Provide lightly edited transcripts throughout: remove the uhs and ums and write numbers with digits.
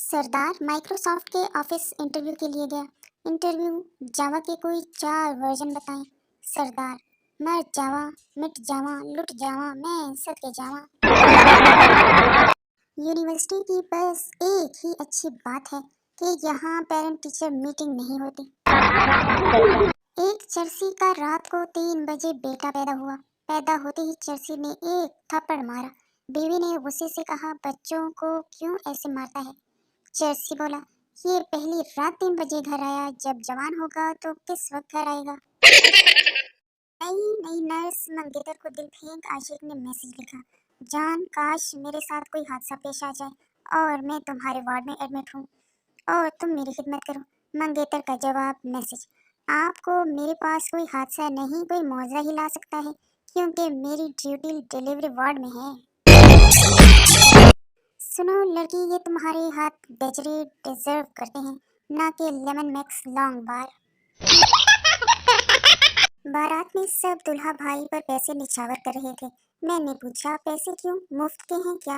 सरदार Microsoft के office interview के लिए गया। इंटरव्यू जावा के कोई 4 वर्जन बताएं। सरदार मर जावा, मिट जावा, लुट जावा, मैं सदके जावा। यूनिवर्सिटी की बस एक ही अच्छी बात है कि यहाँ पेरेंट टीचर मीटिंग नहीं होती। एक चर्सी का रात को 3 बजे बेटा पैदा हुआ। पैदा होते ही चर्सी ने एक थप्पड़ मारा। बीवी ने गुस्से से कहा, बच्चों को क्यों ऐसे मारता है? चर्सी बोला, ये पहली रात 3 बजे घर आया, जब जवान होगा तो किस वक्त घर आएगा? नई नई नर्स मंगेतर को दिल फेंक आशिक ने मैसेज लिखा, जान काश मेरे साथ कोई हादसा पेश आ जाए और मैं तुम्हारे वार्ड में एडमिट हूँ और तुम मेरी खिदमत करो। मंगेतर का जवाब मैसेज, आपको मेरे पास कोई हादसा नहीं, कोई मौजा ही ला सकता है क्योंकि मेरी ड्यूटी डिलीवरी वार्ड में है। सुनो लड़की, ये तुम्हारे हाथ गजरे डिजर्व करते हैं, ना कि लेमन मैक्स लॉन्ग बार। बारात में सब दुल्हा भाई पर पैसे निछावर कर रहे थे। मैंने पूछा, पैसे क्यों, मुफ्त के हैं क्या?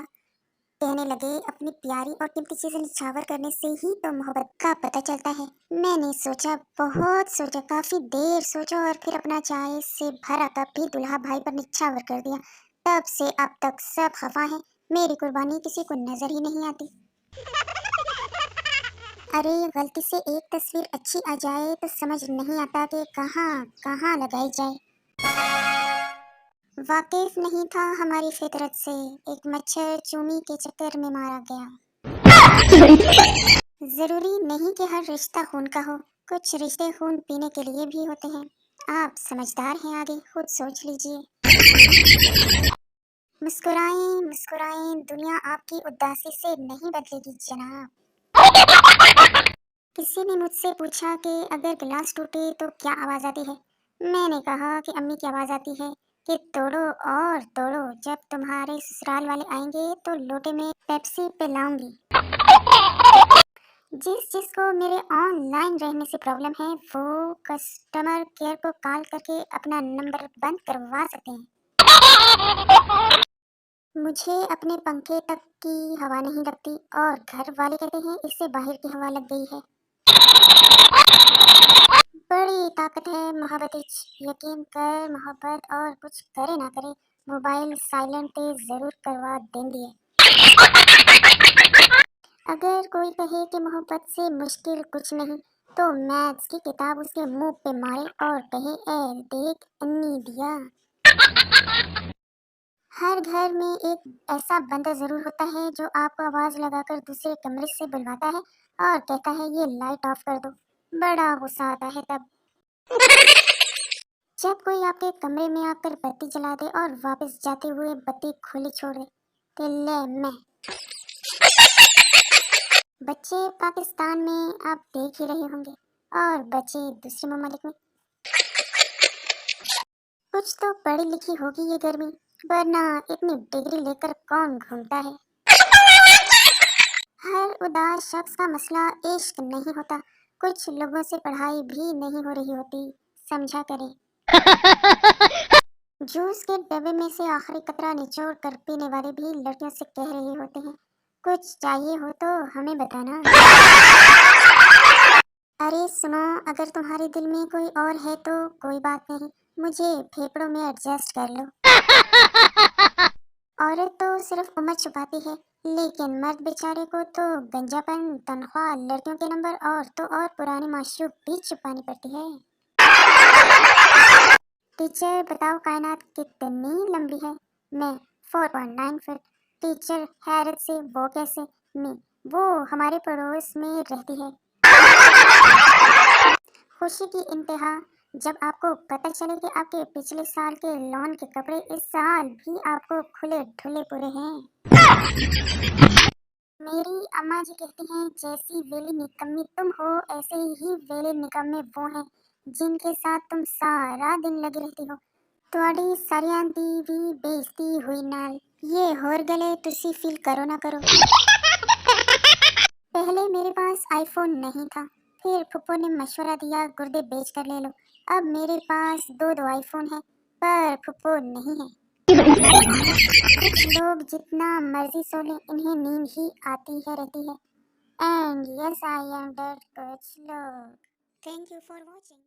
कहने लगे, अपनी प्यारी और कीमती चीजें निछावर करने से ही तो मोहब्बत का पता चलता है। मैंने सोचा, बहुत सोचा, काफी देर सोचा और फिर अपना चाय से भरा कप भी दुल्हा भाई पर निछावर कर दिया। तब से अब तक सब खफा है, मेरी कुर्बानी किसी को नजर ही नहीं आती। अरे गलती से एक तस्वीर अच्छी आ जाए तो समझ नहीं आता कि कहाँ कहाँ लगाई जाए। वाकिफ नहीं था हमारी फितरत से, एक मच्छर चूमी के चक्कर में मारा गया। जरूरी नहीं कि हर रिश्ता खून का हो, कुछ रिश्ते खून पीने के लिए भी होते हैं। आप समझदार हैं, आगे खुद सोच लीजिए। मुस्कुराएं मुस्कुराएं, दुनिया आपकी उदासी से नहीं बदलेगी जनाब। किसी ने मुझसे पूछा कि अगर गिलास टूटे तो क्या आवाज आती है? मैंने कहा कि अम्मी की आवाज आती है कि तोड़ो और तोड़ो, जब तुम्हारे ससुराल वाले आएंगे तो लोटे में पेप्सी पिलाऊंगी। जिसको मेरे ऑनलाइन रहने से प्रॉब्लम है वो कस्टमर केयर को कॉल करके अपना नंबर बंद करवा सकते हैं। मुझे अपने पंखे तक की हवा नहीं लगती और घर वाले कहते हैं इससे बाहर की हवा लग गई है। बड़ी ताकत है मोहब्बत, यकीन कर मोहब्बत और कुछ करे ना करे मोबाइल साइलेंट पे जरूर करवा देंगे। अगर कोई कहे कि मोहब्बत से मुश्किल कुछ नहीं तो मैथ्स की किताब उसके मुंह पे मारे और कहे, ए देख अन्नी दिया। हर घर में एक ऐसा बंदा जरूर होता है जो आपको आवाज लगाकर दूसरे कमरे से बुलवाता है और कहता है ये लाइट ऑफ कर दो। बड़ा गुस्सा आता है तब जब कोई आपके कमरे में आकर बत्ती जला दे और वापस जाते हुए बत्ती खुली छोड़ दे। तो ले मैं बच्चे पाकिस्तान में आप देख ही रहे होंगे और बच्चे दूसरे ममालिक में। कुछ तो पढ़ी लिखी होगी ये गर्मी, वरना इतनी डिग्री लेकर कौन घूमता है। हर उदास शख्स का मसला इश्क नहीं होता, कुछ लोगों से पढ़ाई भी नहीं हो रही होती, समझा करें। जूस के डब्बे में से आखिरी कतरा निचोड़ कर पीने वाले भी लड़कियों से कह रहे होते हैं, कुछ चाहिए हो तो हमें बताना। अरे सुनो, अगर तुम्हारे दिल में कोई और है तो कोई बात नहीं, मुझे फेफड़ों में एडजस्ट कर लो। औरत तो सिर्फ उम्र छुपाती है, लेकिन मर्द बेचारे को तो गंजापन, तनख्वाह, लड़कियों के नंबर और तो और पुरानी माशूक भी छुपानी पड़ती है। टीचर बताओ कायनात कितनी लंबी है? मैं 4.9 फीट। टीचर हैरत से, वो कैसे? मैं, वो हमारे पड़ोस में रहती है। खुशी की इंतहा जब आपको पता चले कि आपके पिछले साल के लॉन के कपड़े इस साल भी आपको खुले ढुले पूरे हैं। मेरी अम्मा जी कहती हैं, जैसी वेली निकम्मी तुम हो ऐसे ही वेले निकम्मे वो हैं जिनके साथ तुम सारा दिन लगी रहती हो। ਤੁਹਾਡੀ ਸਾਰਿਆਂ ਦੀ ਵੀ ਬੇਇੱਜ਼ਤੀ हुई नाल, ये होर गले तुसी फील करो ना करो। पहले मेरे पास आईफोन नहीं था, फिर फुप्पो ने मशवरा दिया गुर्दे बेच कर ले लो। अब मेरे पास दो आईफोन है पर फुप्पो नहीं है। कुछ लोग जितना मर्जी सो लें, इन्हें नींद ही आती है रहती है। And yes, I am that coach. Look. Thank you for watching.